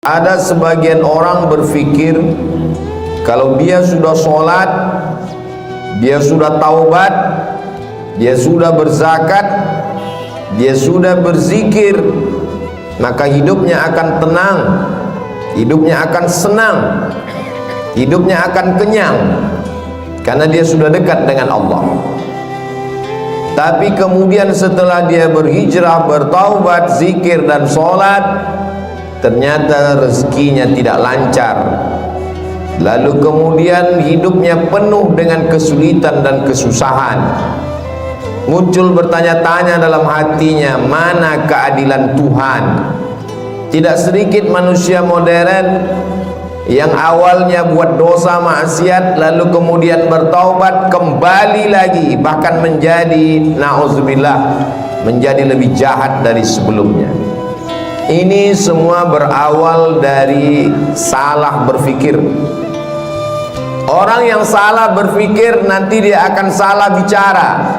Ada sebagian orang berpikir kalau dia sudah sholat, dia sudah taubat, dia sudah berzakat, dia sudah berzikir, maka hidupnya akan tenang, hidupnya akan senang, hidupnya akan kenyang, karena dia sudah dekat dengan Allah. Tapi kemudian setelah dia berhijrah, bertaubat, zikir dan sholat, ternyata rezekinya tidak lancar. Lalu kemudian hidupnya penuh dengan kesulitan dan kesusahan. Muncul bertanya-tanya dalam hatinya, mana keadilan Tuhan? Tidak sedikit manusia modern yang awalnya buat dosa maksiat, lalu kemudian bertaubat, kembali lagi, bahkan menjadi, na'udzubillah, menjadi lebih jahat dari sebelumnya. Ini semua berawal dari salah berpikir. Orang yang salah berpikir nanti dia akan salah bicara.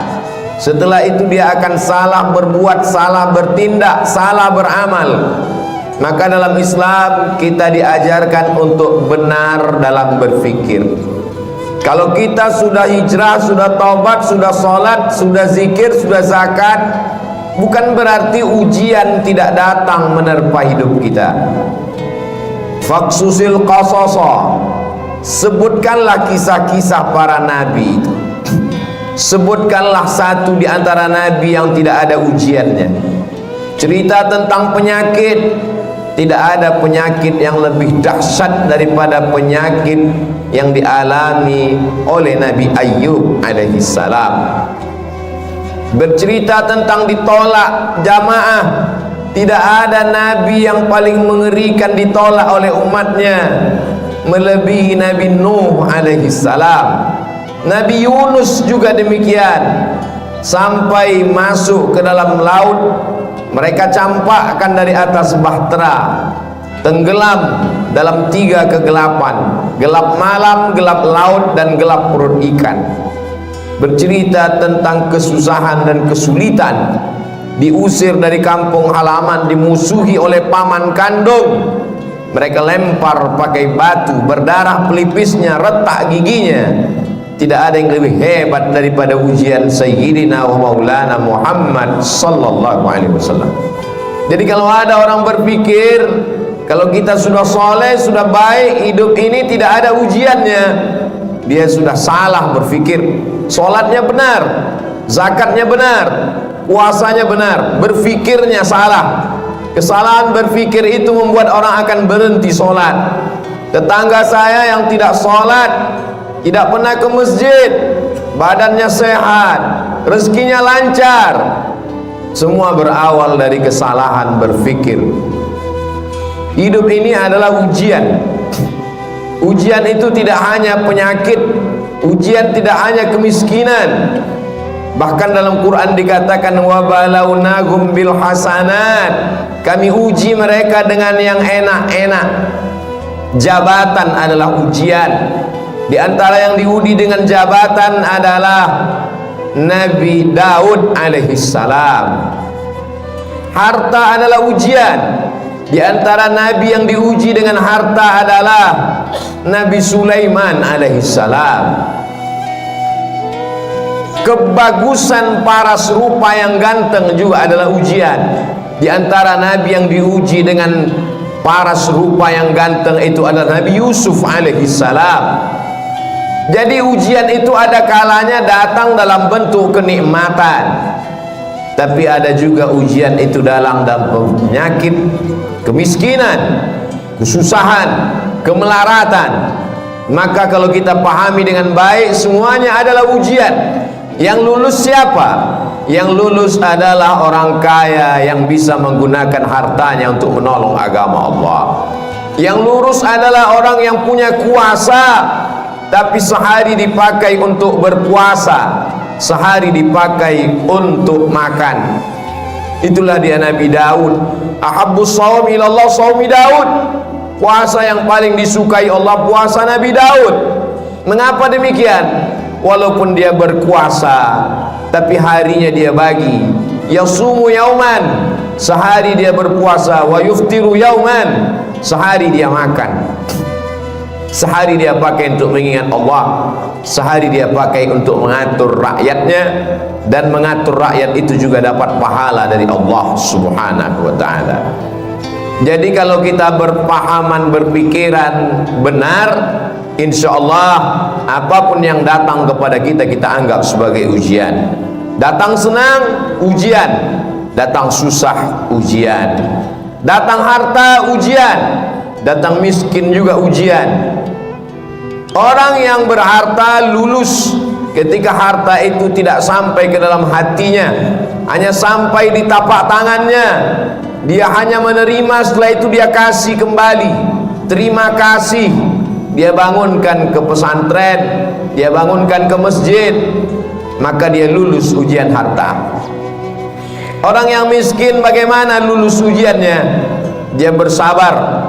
Setelah itu dia akan salah berbuat, salah bertindak, salah beramal. Maka dalam Islam kita diajarkan untuk benar dalam berpikir. Kalau kita sudah hijrah, sudah taubat, sudah sholat, sudah zikir, sudah zakat, bukan berarti ujian tidak datang menerpa hidup kita. Faksusil qasasa, sebutkanlah kisah-kisah para nabi itu. Sebutkanlah satu di antara nabi yang tidak ada ujiannya. Cerita tentang penyakit, tidak ada penyakit yang lebih dahsyat daripada penyakit yang dialami oleh Nabi Ayyub alaihissalam. Bercerita tentang ditolak jamaah, tidak ada nabi yang paling mengerikan ditolak oleh umatnya melebihi Nabi Nuh alaihissalam. Nabi Yunus juga demikian, sampai masuk ke dalam laut mereka campakkan dari atas bahtera, tenggelam dalam 3 kegelapan, gelap malam, gelap laut, dan gelap perut ikan. Bercerita tentang kesusahan dan kesulitan, diusir dari kampung halaman, dimusuhi oleh paman kandung, mereka lempar pakai batu, berdarah pelipisnya, retak giginya. Tidak ada yang lebih hebat daripada ujian Sayyidina wa Maulana Muhammad sallallahu alaihi wasallam. Jadi kalau ada orang berpikir kalau kita sudah soleh, sudah baik, hidup ini tidak ada ujiannya, dia sudah salah berpikir. Sholatnya benar, zakatnya benar, puasanya benar, berpikirnya salah. Kesalahan berpikir itu membuat orang akan berhenti sholat. Tetangga saya yang tidak sholat, tidak pernah ke masjid, badannya sehat, rezekinya lancar, semua berawal dari kesalahan berpikir. Hidup ini adalah ujian. Ujian itu tidak hanya penyakit, ujian tidak hanya kemiskinan. Bahkan dalam Quran dikatakan wa balawnahum bil hasanat, kami uji mereka dengan yang enak-enak. Jabatan adalah ujian. Di antara yang diuji dengan jabatan adalah Nabi Daud alaihissalam. Harta adalah ujian. Di antara nabi yang diuji dengan harta adalah Nabi Sulaiman alaihissalam. Kebagusan paras rupa yang ganteng juga adalah ujian. Di antara nabi yang diuji dengan paras rupa yang ganteng itu adalah Nabi Yusuf alaihissalam. Jadi ujian itu ada kalanya datang dalam bentuk kenikmatan, tapi ada juga ujian itu dalam penyakit, kemiskinan, kesusahan, kemelaratan. Maka kalau kita pahami dengan baik, semuanya adalah ujian. Yang lulus siapa? Yang lulus adalah orang kaya yang bisa menggunakan hartanya untuk menolong agama Allah. Yang lurus adalah orang yang punya kuasa, tapi sehari dipakai untuk berpuasa, sehari dipakai untuk makan. Itulah dia Nabi Daud. Ahabbus shaum ilallah shaumi Daud. Puasa yang paling disukai Allah, puasa Nabi Daud. Mengapa demikian? Walaupun dia berkuasa, tapi harinya dia bagi. Yasumu yauman, sehari dia berpuasa, wa yuftiru yauman, sehari dia makan, sehari dia pakai untuk mengingat Allah, sehari dia pakai untuk mengatur rakyatnya, dan mengatur rakyat itu juga dapat pahala dari Allah Subhanahu wa ta'ala. Jadi kalau kita berpahaman, berpikiran benar, insya Allah apapun yang datang kepada kita, kita anggap sebagai ujian. Datang senang, ujian. Datang susah, ujian. Datang harta, ujian. Datang miskin juga ujian. Orang yang berharta lulus ketika harta itu tidak sampai ke dalam hatinya, hanya sampai di tapak tangannya. Dia hanya menerima, setelah itu dia kasih kembali. Terima kasih. Dia bangunkan ke pesantren, dia bangunkan ke masjid, maka dia lulus ujian harta. Orang yang miskin bagaimana lulus ujiannya? Dia bersabar,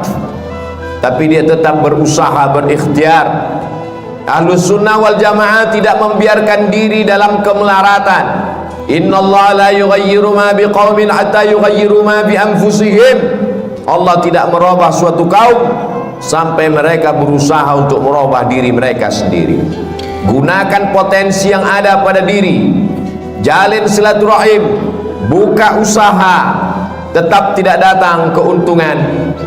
tapi dia tetap berusaha, berikhtiar. Ahlus sunnah wal jamaah tidak membiarkan diri dalam kemelaratan. Innallaha la yughayyiru ma biqaumin hatta yughayyiru ma bi anfusihim. Allah tidak merubah suatu kaum sampai mereka berusaha untuk merubah diri mereka sendiri. Gunakan potensi yang ada pada diri, jalin silaturahim, buka usaha. Tetap tidak datang keuntungan,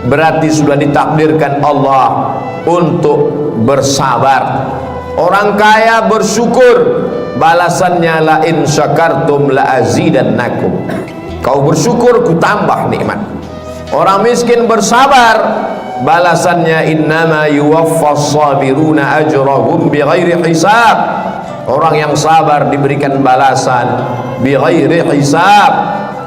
berarti sudah ditakdirkan Allah untuk bersabar. Orang kaya bersyukur, balasannya la in syakartum la azidannakum. Kau bersyukur, ku tambah nikmat. Orang miskin bersabar, balasannya innama yuwaffas sabiruna ajrahum bighairi hisab. Orang yang sabar diberikan balasan bighairi hisab,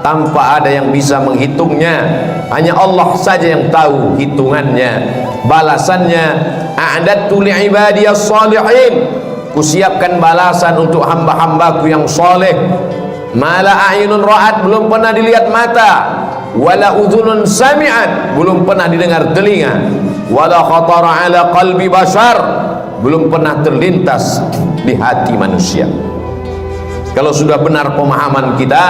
tanpa ada yang bisa menghitungnya. Hanya Allah saja yang tahu hitungannya, balasannya. A'dadtu li'ibadiyas salihin, kusiapkan balasan untuk hamba-hambaku yang soleh. Mala a'yunun ra'at, belum pernah dilihat mata, wala udhunun sami'at, belum pernah didengar telinga, wala khatara ala qalbi bashar, belum pernah terlintas di hati manusia. Kalau sudah benar pemahaman kita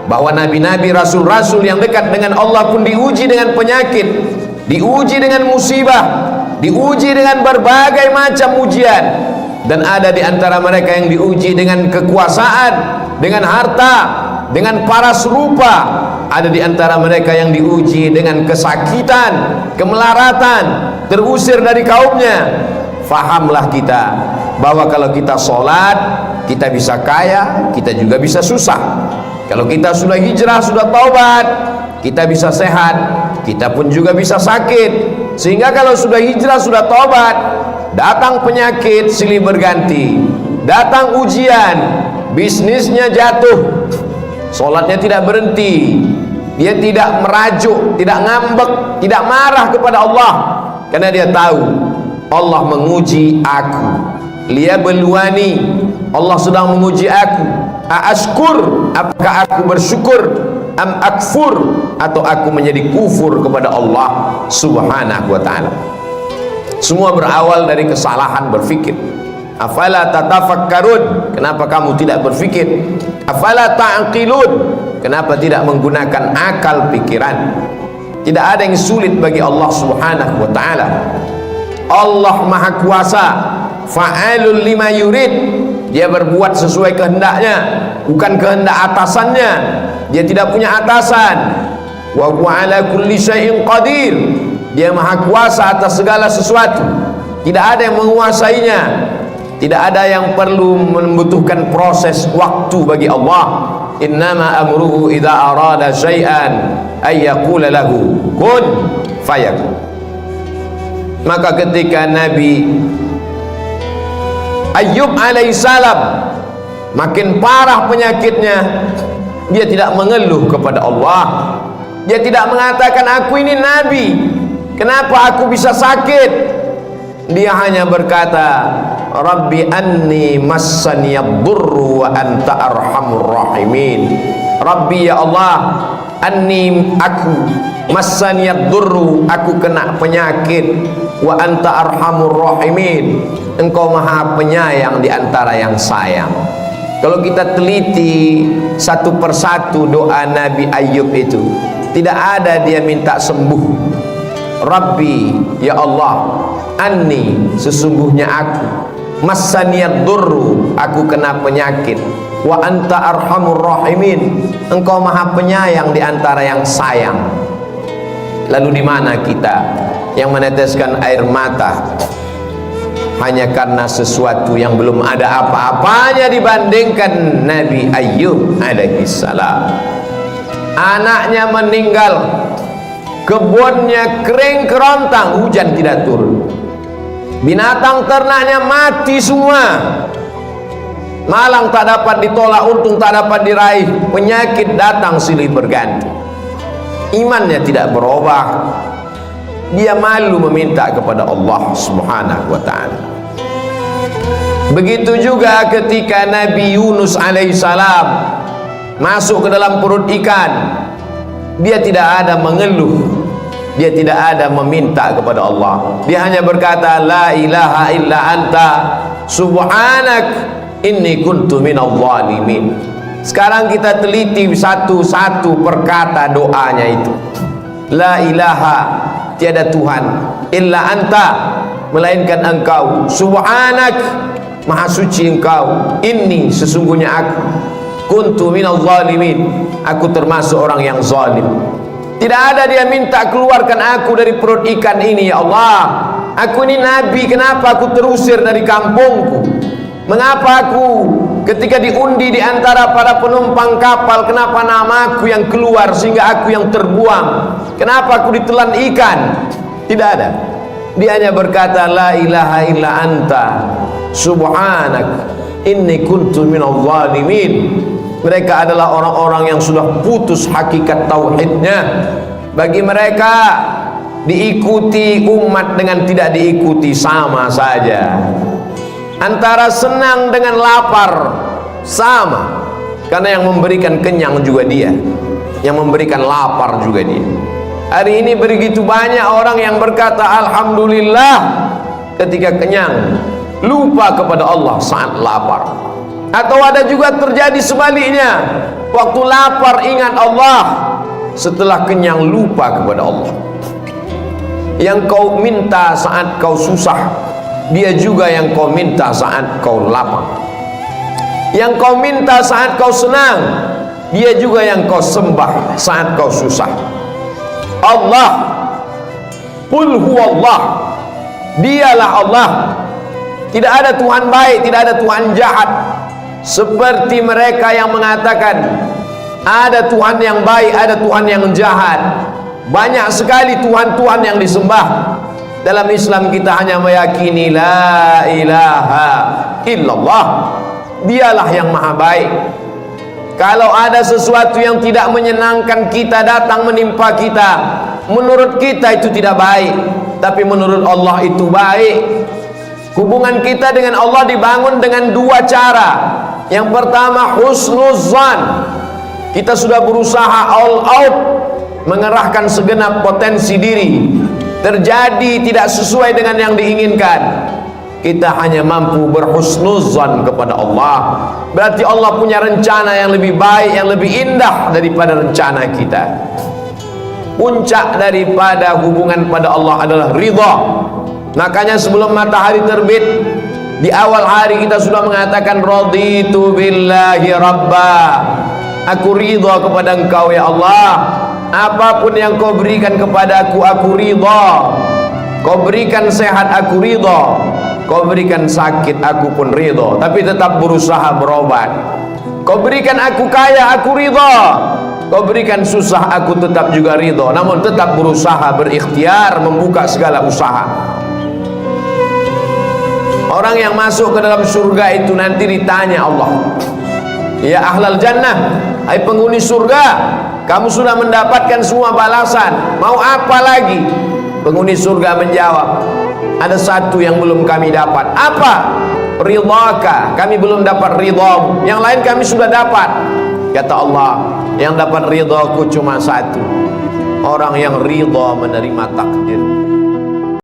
bahwa nabi-nabi, rasul-rasul yang dekat dengan Allah pun diuji dengan penyakit, diuji dengan musibah, diuji dengan berbagai macam ujian, dan ada di antara mereka yang diuji dengan kekuasaan, dengan harta, dengan paras rupa. Ada di antara mereka yang diuji dengan kesakitan, kemelaratan, terusir dari kaumnya. Fahamlah kita bahwa kalau kita sholat, kita bisa kaya, kita juga bisa susah. Kalau kita sudah hijrah, sudah taubat, kita bisa sehat, kita pun juga bisa sakit. Sehingga kalau sudah hijrah, sudah taubat, datang penyakit silih berganti, datang ujian, bisnisnya jatuh, sholatnya tidak berhenti, dia tidak merajuk, tidak ngambek, tidak marah kepada Allah, karena dia tahu Allah menguji aku. Liyabluwani, Allah sedang menguji aku. Aashkur, apakah aku bersyukur, am akfur, atau aku menjadi kufur kepada Allah Subhanahu wa ta'ala. Semua berawal dari kesalahan berfikir. Afala tatafakkarun, kenapa kamu tidak berfikir? Afala ta'qilun, kenapa tidak menggunakan akal pikiran? Tidak ada yang sulit bagi Allah Subhanahu wa ta'ala. Allah Maha Kuasa, fa'alul lima yurid. Dia berbuat sesuai kehendaknya, bukan kehendak atasannya. Dia tidak punya atasan. Wa huwa ala kulli syai'in qadir. Dia Maha Kuasa atas segala sesuatu, tidak ada yang menguasainya. Tidak ada yang perlu membutuhkan proses waktu bagi Allah. Innama amruhu idza arada syai'an ay yaqula lahu kun fayakun. Maka ketika Nabi Ayyub alaihissalam makin parah penyakitnya, dia tidak mengeluh kepada Allah. Dia tidak mengatakan aku ini nabi, kenapa aku bisa sakit? Dia hanya berkata, Rabbi anni massaniyad-durru wa anta arhamur rahimin. Rabbi, ya Allah, anni, aku, massaniyad-durru, aku kena penyakit, wa anta arhamur rahimin, engkau maha penyayang di antara yang sayang. Kalau kita teliti satu persatu doa Nabi Ayyub itu, tidak ada dia minta sembuh, Rabbi, ya Allah, anni, sesungguhnya aku, massaniyad durru, aku kena penyakit, wa anta arhamur rahimin, engkau maha penyayang di antara yang sayang. Lalu di mana kita yang meneteskan air mata hanya karena sesuatu yang belum ada apa-apanya dibandingkan Nabi Ayyub alaihissalam? Anaknya meninggal, kebunnya kering kerontang, hujan tidak turun, binatang ternaknya mati semua, malang tak dapat ditolak, untung tak dapat diraih, penyakit datang silih berganti. Imannya tidak berubah, dia malu meminta kepada Allah Subhanahu wa ta'ala. Begitu juga ketika Nabi Yunus alaihissalam masuk ke dalam perut ikan, dia tidak ada mengeluh, dia tidak ada meminta kepada Allah, dia hanya berkata la ilaha illa anta subhanak inni kuntu minadh dhalimin. Sekarang kita teliti satu-satu perkata doanya itu. La ilaha, tiada Tuhan, illa anta, melainkan engkau, subhanak, maha suci engkau, inni, sesungguhnya aku, kuntu minadh dhalimin, aku termasuk orang yang zalim. Tidak ada dia minta keluarkan aku dari perut ikan ini, ya Allah, aku ini nabi, kenapa aku terusir dari kampungku? Mengapa aku ketika diundi di antara para penumpang kapal, kenapa namaku yang keluar sehingga aku yang terbuang? Kenapa aku ditelan ikan? Tidak ada. Dia hanya berkata la ilaha illa anta subhanak inni kuntu minadh dhalimin. Mereka adalah orang-orang yang sudah putus hakikat tauhidnya. Bagi mereka diikuti umat dengan tidak diikuti sama saja. Antara senang dengan lapar sama, karena yang memberikan kenyang juga dia, yang memberikan lapar juga dia. Hari ini begitu banyak orang yang berkata alhamdulillah ketika kenyang, lupa kepada Allah saat lapar. Atau ada juga terjadi sebaliknya, waktu lapar ingat Allah, setelah kenyang lupa kepada Allah. Yang kau minta saat kau susah, dia juga yang kau minta saat kau lapar. Yang kau minta saat kau senang, dia juga yang kau sembah saat kau susah. Allah, qul huwallah, dialah Allah. Tidak ada Tuhan baik, tidak ada Tuhan jahat. Seperti mereka yang mengatakan ada Tuhan yang baik, ada Tuhan yang jahat. Banyak sekali Tuhan-Tuhan yang disembah. Dalam Islam kita hanya meyakini la ilaha illallah, dialah yang maha baik. Kalau ada sesuatu yang tidak menyenangkan kita datang menimpa kita, menurut kita itu tidak baik, tapi menurut Allah itu baik. Hubungan kita dengan Allah dibangun dengan dua cara. Yang pertama husnuzan, kita sudah berusaha all out mengerahkan segenap potensi diri, terjadi tidak sesuai dengan yang diinginkan, kita hanya mampu berhusnuzan kepada Allah. Berarti Allah punya rencana yang lebih baik, yang lebih indah daripada rencana kita. Puncak daripada hubungan pada Allah adalah ridha. Makanya sebelum matahari terbit, di awal hari kita sudah mengatakan raditu billahi rabba, aku ridha kepada engkau ya Allah. Apapun yang kau berikan kepadaku, aku ridha. Kau berikan sehat, aku ridha. Kau berikan sakit, aku pun ridha. Tapi tetap berusaha berobat. Kau berikan aku kaya, aku ridha. Kau berikan susah, aku tetap juga ridha. Namun tetap berusaha, berikhtiar, membuka segala usaha. Orang yang masuk ke dalam surga itu nanti ditanya Allah, ya ahlal jannah, hai penghuni surga, kamu sudah mendapatkan semua balasan, mau apa lagi? Penghuni surga menjawab, ada satu yang belum kami dapat. Apa? Ridhaka, kami belum dapat ridhamu. Yang lain kami sudah dapat. Kata Allah, yang dapat ridhaku cuma satu, orang yang ridha menerima takdir.